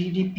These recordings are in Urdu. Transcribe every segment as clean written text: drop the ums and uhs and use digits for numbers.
GDP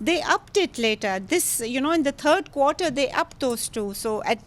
They upped it later. This, in the third quarter they upped those two. So at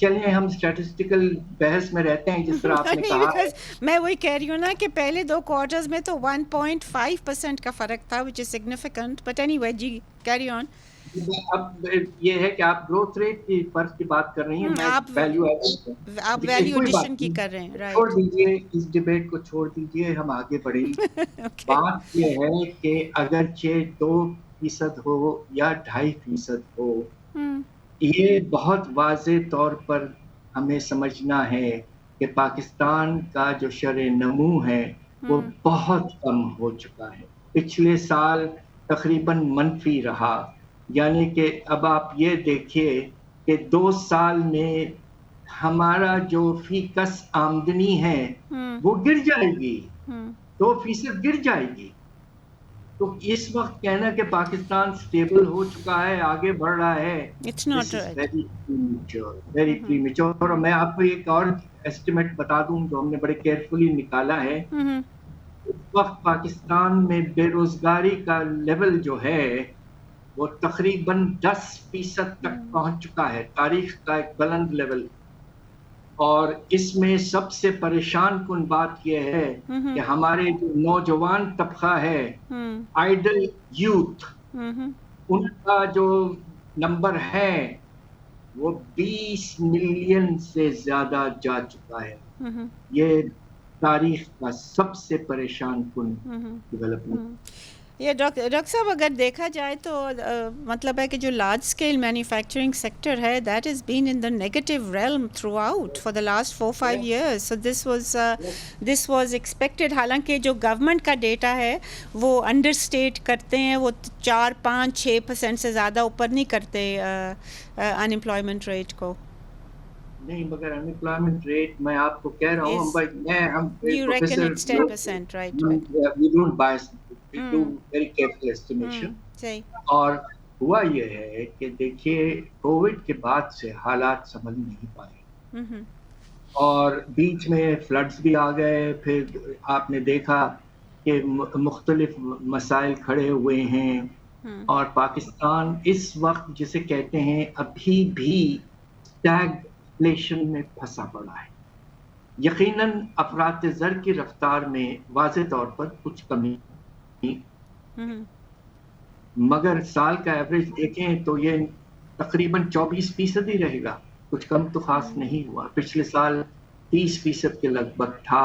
چلیں ہم اسٹیٹسٹیکل بحث میں رہتے ہیں جس طرح آپ نے کہا ہے. میں وہی کہہ رہی ہوں نا کہ پہلے 2 کوارٹرز میں تو 1.5% کا فرق تھا which is significant but anyway G carry on. اب یہ ہے کہ آپ گروتھ ریٹ کی فرق کی بات کر رہی ہیں, میں آپ ویلیو ایڈیشن کی کر رہے ہیں, چھوڑ رائٹ. دیجیے اس ڈیبیٹ کو, چھوڑ دیجیے, ہم آگے بڑھیں. بات یہ ہے کہ اگرچہ 2% ہو یا 2.5% ہو, یہ بہت واضح طور پر ہمیں سمجھنا ہے کہ پاکستان کا جو شرح نمو ہے وہ بہت کم ہو چکا ہے. پچھلے سال تقریباً منفی رہا, یعنی کہ اب آپ یہ دیکھیے کہ 2 سال میں ہمارا جو فی کس آمدنی ہے وہ گر جائے گی, 2% گر جائے گی. تو اس وقت کہنا کہ پاکستان سٹیبل ہو چکا ہے, آگے بڑھ رہا ہے, It's not right. ویری پریمیچور. اور میں آپ کو ایک اور ایسٹیمیٹ بتا دوں جو ہم نے بڑے کیئرفلی نکالا ہے. اس وقت پاکستان میں بے روزگاری کا لیول جو ہے وہ تقریباً 10% تک پہنچ چکا ہے, تاریخ کا ایک بلند لیول. اور اس میں سب سے پریشان کن بات یہ ہے کہ ہمارے جو نوجوان طبقہ ہے, آئیڈل یوتھ, ان کا جو نمبر ہے وہ 20 ملین سے زیادہ جا چکا ہے. یہ تاریخ کا سب سے پریشان کن ڈیولپمنٹ. یہ ڈاکٹر صاحب اگر دیکھا جائے تو مطلب ہے کہ جو لارج اسکیل مینوفیکچرنگ سیکٹر ہے that is been in the negative realm through out for the last 4-5 years. So this was expected. حالانکہ جو گورنمنٹ کا ڈیٹا ہے وہ انڈر اسٹیٹ کرتے ہیں, وہ 4-5-6% سے زیادہ اوپر نہیں کرتے ان امپلائمنٹ ریٹ کو. نہیں, مگر ان امپلائمنٹ ریٹ میں آپ کو کہہ رہا ہوں, ہم You reckon it's 10%, right? We don't bias, we do very careful estimation. اور ہوا یہ ہے کہ دیکھیے کووڈ کے بعد سے حالات سنبھل نہیں پائے, اور بیچ میں فلڈز بھی آ گئے. پھر آپ نے دیکھا کہ مختلف مسائل کھڑے ہوئے ہیں, اور پاکستان اس وقت جسے کہتے ہیں ابھی بھی اسٹیگفلیشن میں پھنسا پڑا ہے. یقیناً افراط زر کی رفتار میں واضح طور پر کچھ کمی, مگر سال کا ایوریج دیکھیں تو یہ تقریباً 24% ہی رہے گا, کچھ کم تو خاص نہیں ہوا. پچھلے سال 30% کے لگ بھگ تھا,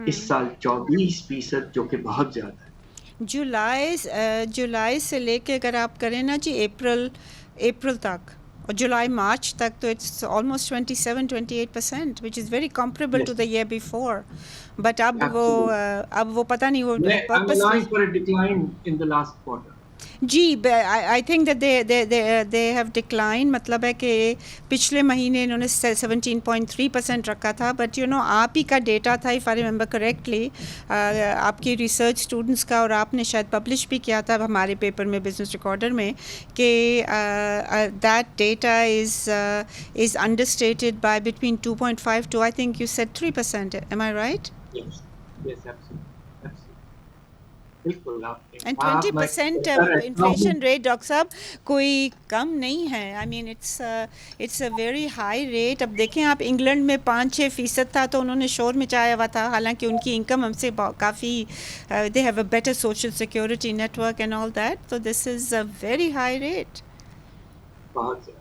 اس سال 24%, جو کہ بہت زیادہ ہے. جولائی سے لے کے اگر آپ کریں نا جی اپریل تک, اور جولائی مارچ تک, تو it's almost 27-28%, which is very comparable to the year before. But اب وہ پتہ نہیں وہ I'm allowing for a decline in the last quarter. G, I think that they have declined. مطلب ہے کہ پچھلے مہینے انہوں نے 17.3% رکھا تھا. بٹ آپ ہی کا ڈیٹا تھا, if I remember correctly, آپ کی ریسرچ اسٹوڈنٹس کا, اور آپ نے شاید پبلش بھی کیا تھا ہمارے پیپر میں, بزنس ریکارڈر میں, کہ that data is understated by between 2.5 to I think you said 3%. Am I right? Yes, absolutely. And 20% inflation rate, doctor صاحب, کوئی کم نہیں ہے. I mean it's a very high rate. اب دیکھیں آپ, انگلینڈ میں 5-6% تھا تو انہوں نے شور مچایا ہوا تھا, حالانکہ ان کی انکم ہم سے کافی, they have a better social security network and all that. So this is a very high rate. بہت زیادہ.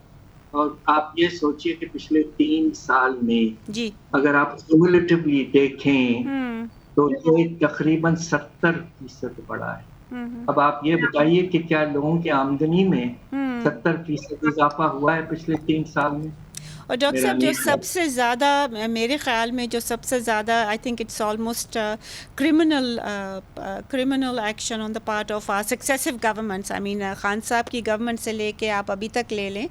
اور آپ یہ سوچئے کہ پچھلے 3 سال میں جی اگر آپ کیومولیٹیولی دیکھیں تو یہ تقریباً 70% بڑھا ہے. اب آپ یہ بتائیے کہ کیا لوگوں کی آمدنی میں 70% اضافہ ہوا ہے پچھلے 3 سال میں؟ اور ڈاکٹر صاحب جو سب سے زیادہ میرے خیال میں جو سب سے زیادہ I think it's almost criminal action on the part of our successive governments, I mean Khan صاحب کی گورنمنٹ سے لے کے آپ ابھی تک لے لیں,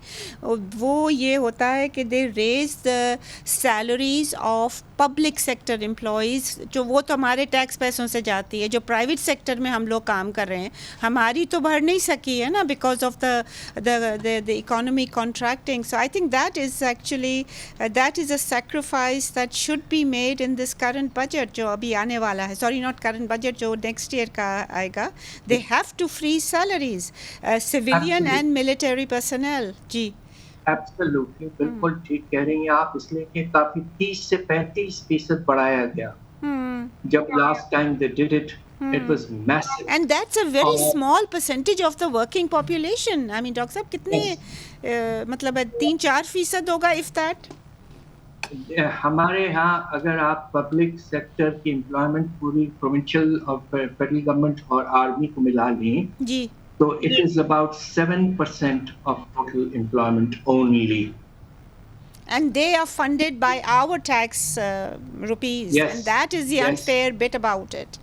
وہ یہ ہوتا ہے کہ they raise the salaries of public sector employees, جو وہ تو ہمارے ٹیکس پیسوں سے جاتی ہے. جو پرائیویٹ سیکٹر میں ہم لوگ کام کر رہے ہیں, ہماری تو بڑھ نہیں سکی ہے نا, because of the economy contracting. So I think that is actually that is a sacrifice that should be made in this current budget جو ابھی آنے والا ہے. Sorry, not current budget, جو next year کا آئے گا. They have to freeze salaries, civilian and military personnel. G Absolutely, بالکل ٹھیک کہہ رہی ہیں آپ, اس لیے کہ کافی 30 سے 35% بڑھایا گیا. جب last time they did it, it was massive. And that's a very اور small percentage of the working population. I mean, doctor صاحب کتنے مطلب 3-4% ہوگا if that. ہمارے ہاں اگر آپ پبلک سیکٹر کی امپلائمنٹ پوری پروونشل اور فیڈرل گورنمنٹ اور آرمی کو ملا لیں جی تو it is about 7% of total employment only. And they are funded by our tax rupees, Yes, and that is the yes, unfair bit about it.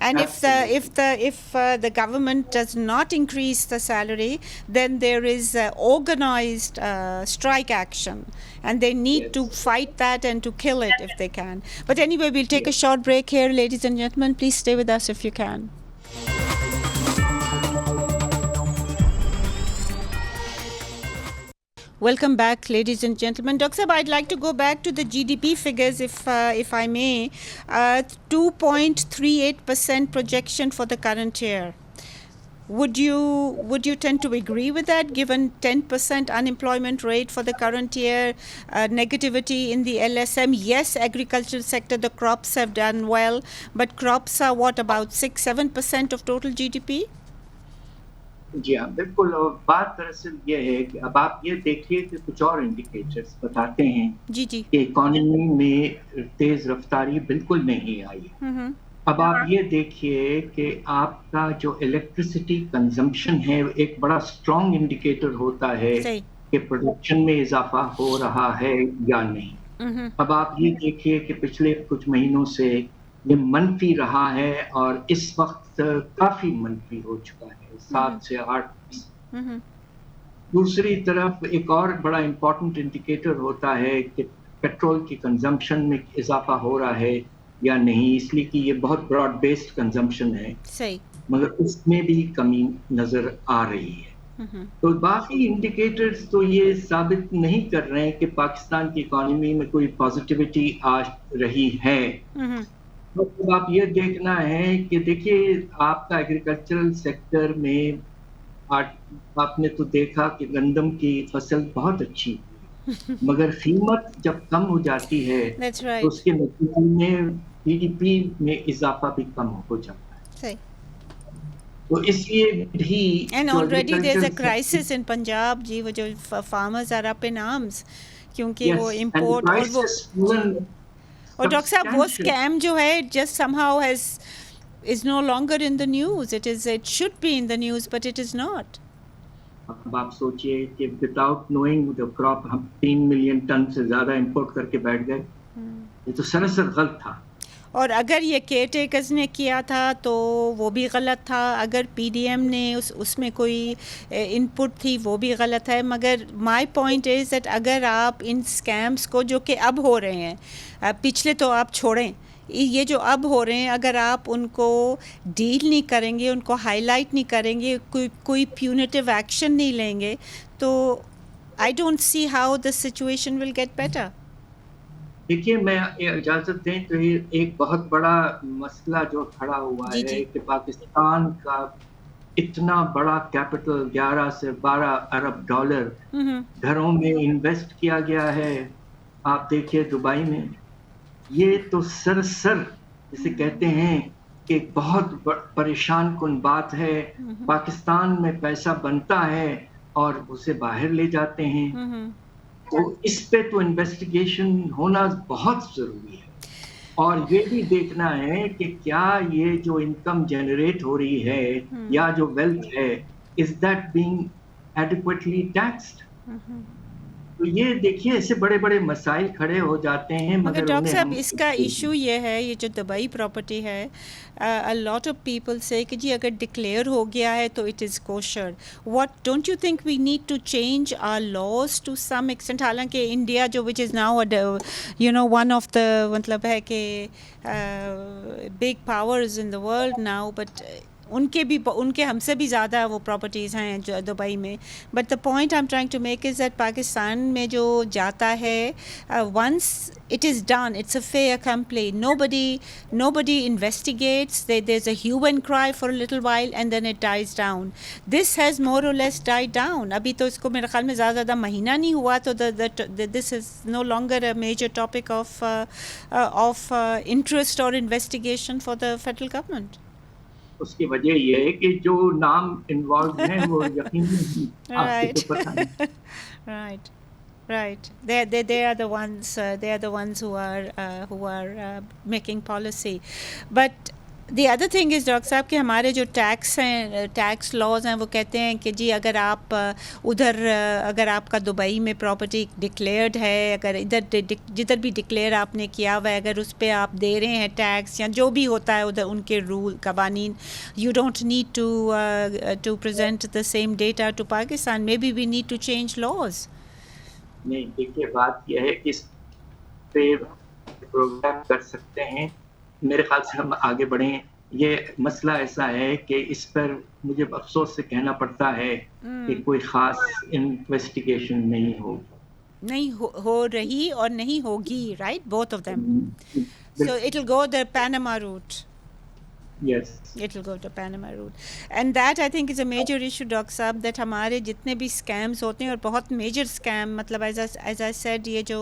And absolutely. if the government does not increase the salary, then there is organized strike action, and they need to Yes. fight that and to kill it if they can. But anyway, we'll take a short break here, ladies and gentlemen. Please stay with us if you can. Welcome back, ladies and gentlemen. Dr. Sahab, I'd like to go back to the GDP figures, if I may. 2.38% projection for the current year. Would you tend to agree with that, given 10% unemployment rate for the current year, negativity in the LSM? Yes, agricultural sector, the crops have done well, but crops are what, about 6-7% of total GDP? جی ہاں بالکل. اور بات دراصل یہ ہے کہ اب آپ یہ دیکھیے کہ کچھ اور انڈیکیٹرز بتاتے ہیں جی کہ اکانومی میں تیز رفتاری بالکل نہیں آئی. اب آپ یہ دیکھیے کہ آپ کا جو الیکٹریسٹی کنزمپشن ہے ایک بڑا اسٹرانگ انڈیکیٹر ہوتا ہے کہ پروڈکشن میں اضافہ ہو رہا ہے یا نہیں. اب آپ یہ دیکھیے کہ پچھلے کچھ مہینوں سے یہ منفی رہا ہے اور اس وقت کافی منفی ہو چکا ہے, 7 سے 8%. دوسری طرف ایک اور بڑا امپورٹنٹ انڈیکیٹر ہوتا ہے کہ پیٹرول کی کنزمپشن میں اضافہ ہو رہا ہے یا نہیں, اس لیے کہ یہ بہت براڈ بیسڈ کنزمپشن ہے, مگر اس میں بھی کمی نظر آ رہی ہے. تو باقی انڈیکیٹرز تو یہ ثابت نہیں کر رہے ہیں کہ پاکستان کی اکانومی میں کوئی پازیٹیوٹی آ رہی ہے. مطلب آپ یہ دیکھنا ہے کہ دیکھیے آپ کا ایگریکلچرل سیکٹر میں آپ نے تو دیکھا کہ گندم کی فصل بہت اچھی ہوئی, مگر قیمت جب کم ہو جاتی ہے تو اس کے نتیجے میں جی ڈی پی میں اضافہ بھی کم ہو جاتا ہے. تو اس لیے بھی and already there's a crisis in Punjab جی, وہ جو farmers are up in arms کیونکہ وہ import اور ڈاکٹر صاحب وہ scam جو ہے just somehow is no longer in the news. It should be in the news, but it is not. اب آپ سوچئے کہ without knowing the crop ہم 3 ملین ٹن سے زیادہ امپورٹ کر کے بیٹھ گئے, یہ تو سراسر غلط تھا. اور اگر یہ کیئر ٹیکرز نے کیا تھا تو وہ بھی غلط تھا, اگر پی ڈی ایم نے اس میں کوئی ان پٹ تھی وہ بھی غلط ہے. مگر مائی پوائنٹ از دیٹ اگر آپ ان اسکیمس کو جو کہ اب ہو رہے ہیں, پچھلے تو آپ چھوڑیں, یہ جو اب ہو رہے ہیں اگر آپ ان کو ڈیل نہیں کریں گے, ان کو ہائی لائٹ نہیں کریں گے, کوئی پیونیٹیو ایکشن نہیں لیں گے, تو I don't see how the situation will get better. دیکھیے میں اجازت دیں تو ایک بہت بڑا مسئلہ جو کھڑا ہوا ہے کہ پاکستان کا اتنا بڑا کیپٹل 11 سے 12 ارب ڈالر گھروں میں انویسٹ کیا گیا ہے. آپ دیکھیے دبئی میں, یہ تو سراسر جسے کہتے ہیں کہ بہت پریشان کن بات ہے. پاکستان میں پیسہ بنتا ہے اور اسے باہر لے جاتے ہیں, تو اس پہ تو انویسٹیگیشن ہونا بہت ضروری ہے. اور یہ بھی دیکھنا ہے کہ کیا یہ جو انکم جنریٹ ہو رہی ہے یا جو ویلتھ ہے, is that being adequately taxed. تو یہ دیکھیے ایسے بڑے بڑے مسائل کھڑے ہو جاتے ہیں. مگر ڈاکٹر صاحب اس کا ایشو یہ ہے, یہ جو دبئی پراپرٹی ہے, a lot of people say کہ جی اگر ڈکلیئر ہو گیا ہے تو it is kosher. What don't you think we need to change our laws to some extent? حالانکہ انڈیا جو which is now one of the مطلب ہے کہ big powers in the world now, but ان کے ہم سے بھی زیادہ وہ پراپرٹیز ہیں جو دبئی میں. But the point I am trying to make is that Pakistan میں جو جاتا ہے once it is done it's a fait accompli. nobody investigates. There's a hue and cry for a little while and then it dies down. This has more or less died down. ابھی تو اس کو میرے خیال میں زیادہ مہینہ نہیں ہوا تو this is no longer a major topic of interest or investigation for the federal government. اس کی وجہ یہ ہے کہ جو نام انوالو ہیں وہ یقیناً آپ کو پتہ ہے. Right. They are the ones who are making policy. But the other thing is doctor صاحب کہ ہمارے جو ٹیکس لاز ہیں وہ کہتے ہیں کہ جی اگر آپ اگر آپ کا دبئی میں پراپرٹی ڈکلیئرڈ ہے, اگر جدھر بھی ڈکلیئر آپ نے کیا ہوا ہے, اگر اس پہ آپ دے رہے ہیں ٹیکس یا جو بھی ہوتا ہے ادھر ان کے رول قوانین, you don't need to present the same data to Pakistan. Maybe we need to change laws. نہیں, دیکھیے بات یہ ہے کہ اس پہ پروگرام کر سکتے ہیں. میرے خیال سے ہم آگے بڑھیں. یہ مسئلہ ایسا ہے کہ اس پر مجھے افسوس سے کہنا پڑتا ہے کہ کوئی خاص انویسٹیگیشن نہیں ہو رہی اور نہیں ہوگی. Right, both of them. So it will go the Panama route. Yes. It will go to Panama route. And that I think is a major issue, Dr. Saab, that ہمارے جتنے بھی scams ہوتے ہیں اور بہت major scam, مطلب as I said یہ جو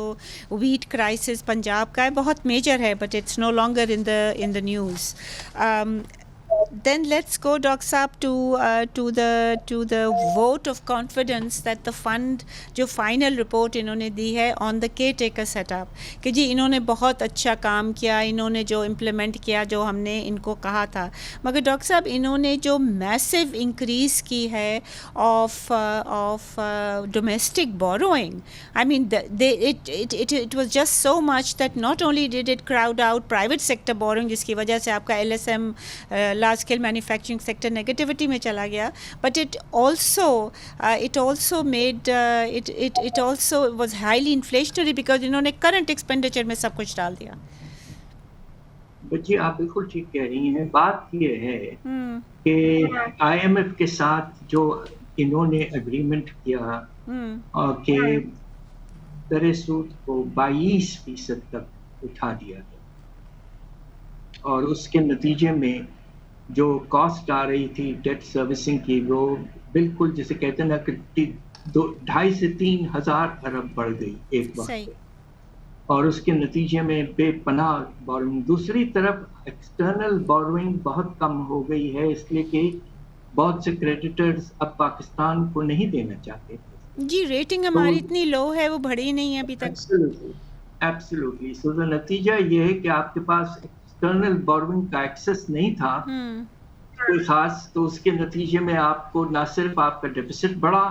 wheat crisis پنجاب کا ہے بہت major ہے, but it's no longer in the news. Then let's go, Dr. Saab, to the vote of confidence that the fund جو final report انہوں نے دی ہے on the caretaker set up کہ جی انہوں نے بہت اچھا کام کیا, انہوں نے جو implement کیا جو ہم نے ان کو کہا تھا. مگر ڈاکٹر صاحب انہوں نے جو massive increase کی ہے of domestic borrowing, I mean it was just so much that not only did it crowd out private sector borrowing جس کی وجہ سے آپ کا LSM large scale manufacturing sector negativity میں چلا گیا, but it also made it also was highly inflationary because انہوں نے current expenditure میں سب کچھ ڈال دیا. بچی آپ بالکل ٹھیک کہہ رہی ہیں. بات یہ ہے کہ IMF کے ساتھ جو انہوں نے اگریمنٹ کیا کہ در سود کو 22% تک اٹھا دیا گیا, اور اس کے نتیجے میں جو کاسٹ آ رہی تھی ڈیٹ سروسنگ کی وہ بالکل جسے کہتے ہیں نا کہ 2,500 سے 3,000 ارب بڑھ گئی ایک وقت پہ, اور اس کے نتیجے میں بے پناہ بورنگ. دوسری طرف ایکسٹرنل بورنگ بہت کم ہو گئی ہے, اس لیے کہ بہت سے کریڈیٹرز اب پاکستان کو نہیں دینا چاہتے. جی ریٹنگ ہماری اتنی لو ہے, وہ بڑھی نہیں ہے ابھی تک. ایبسلیوٹلی. سو نتیجہ یہ ہے کہ آپ کے پاس ایکسٹرنل بورنگ کا ایکسس نہیں تھا کوئی خاص, تو اس کے نتیجے میں آپ کو نہ صرف آپ کا ڈیفیسٹ بڑھا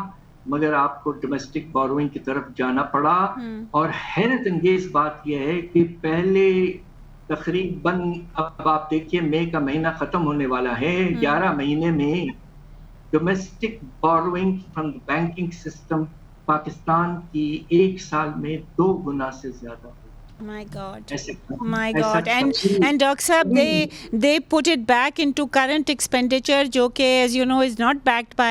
مگر آپ کو ڈومیسٹک بورنگ کی طرف جانا پڑا. اور حیرت انگیز بات یہ ہے کہ پہلے تقریباً اب آپ دیکھیے مئی کا مہینہ ختم ہونے والا ہے, 11 مہینے میں domestic boring from banking system Pakistan کی ایک سال میں 2 گنا سے زیادہ. My God. And Dr. Saab, they put it back into current expenditure, jo ke as you know is not backed by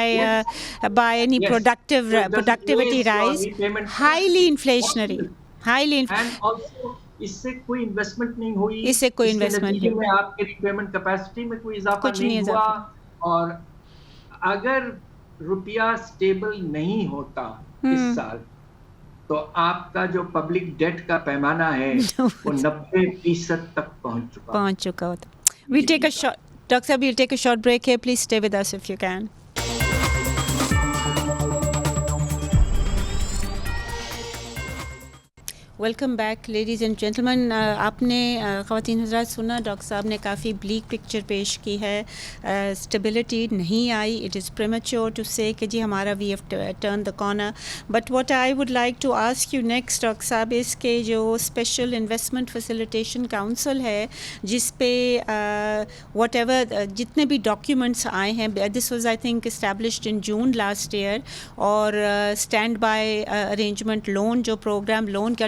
any productivity rise. Highly inflationary. And also اس سے کوئی انویسٹمنٹ نہیں ہوئی. اس سے کوئی انویسٹمنٹ نہیں ہوئی. آپ کے ریپیمنٹ کیپیسٹی میں کوئی اضافہ نہیں ہوا. اور اگر روپیہ سٹیبل نہیں ہوتا اس سال تو آپ کا جو پبلک ڈیٹ کا پیمانہ ہے وہ 90% تک پہنچ چکا ہوتا. We'll take a short, Dr. Saab, we'll take a short break here. Please stay with us if you can. Welcome back ladies and gentleman. آپ نے خواتین حضرات سنا, ڈاکٹر صاحب نے کافی بلیک پکچر پیش کی ہے. اسٹیبلٹی نہیں آئی. اٹ از پریمیچور ٹو سے کہ جی ہمارا we have turn the corner. But what I would like to ask you next doctor صاحب اس کے جو اسپیشل انویسٹمنٹ فیسیلیٹیشن کاؤنسل ہے جس پہ واٹ ایور جتنے بھی ڈاکیومنٹس آئے ہیں, this was I think established in June last year, اور اسٹینڈ بائی ارینجمنٹ لون جو پروگرام لون کا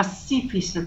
80%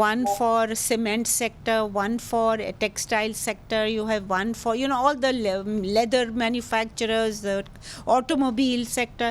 one for cement sector, one for textile sector, you have one for, you know, all the leather manufacturers, the automobile sector.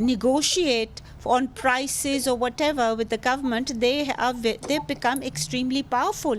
negotiate on prices or whatever with the government, they become extremely powerful.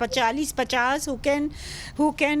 40-50 who can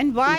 And why,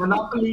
monopoly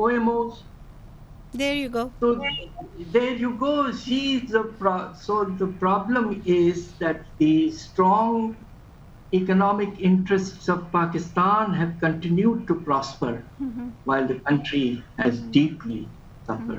OMOs. There you go. So there you go. So the problem is that the strong economic interests of Pakistan have continued to prosper while the country has deeply suffer.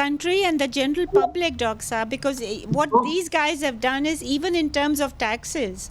country and the general public, Dr. Saab, because what these guys have done is, even in terms of taxes,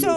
So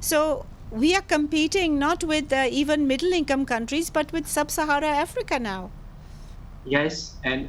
So we are competing not with even middle income countries but with sub-Sahara Africa now. Yes, and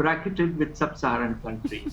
bracketed with sub-Saharan countries,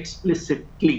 explicitly.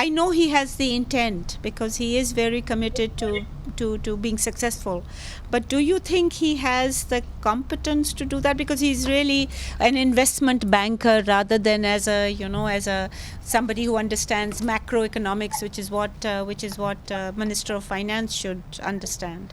I know he has the intent because he is very committed to being successful, but do you think he has the competence to do that, because he's really an investment banker rather than as a, you know, as a somebody who understands macroeconomics, which is what Minister of Finance should understand.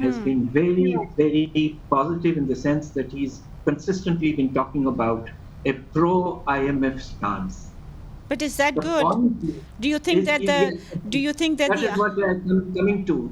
has been very very positive in the sense that he's consistently been talking about a pro IMF stance. But is that good? Do you think that that is what I'm coming to.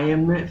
IMF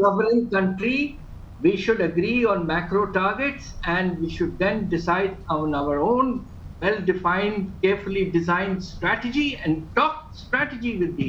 Sovereign country, we should agree on macro targets and we should then decide on our own well-defined, carefully designed strategy and talk strategy with the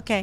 okay.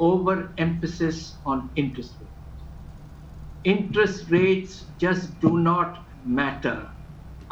over emphasis on interest rate. Interest rates just do not matter.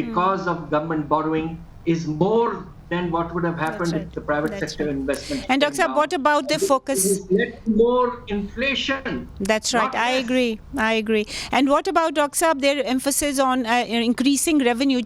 because of government borrowing is more than what would have happened if the private sector investment. And Dr. Saab, what about the focus? More inflation. That's right. I agree. And what about Dr. Saab, their emphasis on increasing revenue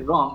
Wrong.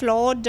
flawed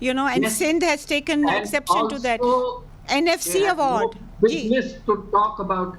You know, and yes. Sindh has taken exception to that. NFC award. Business to talk about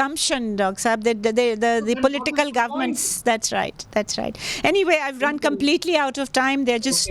gumption, Dr. Saab, the political governments. That's right. Anyway, I've run completely out of time. They're just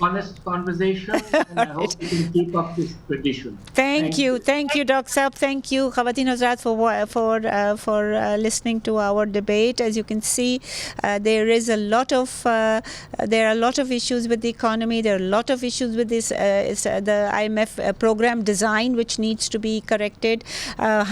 honest conversation, and I hope you can keep up this tradition. Thank you, Dr. Saab. Thank you, Khawateen Hazrat, for listening to our debate. As you can see, there are a lot of issues with the economy. There are a lot of issues with this the IMF program design which needs to be corrected.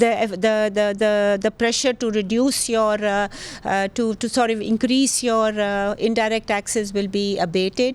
the pressure to reduce your to sort of increase your indirect taxes will be abated,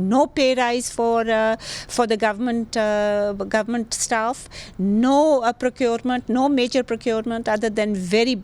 no pay rise for the government staff, no procurement, no major procurement other than very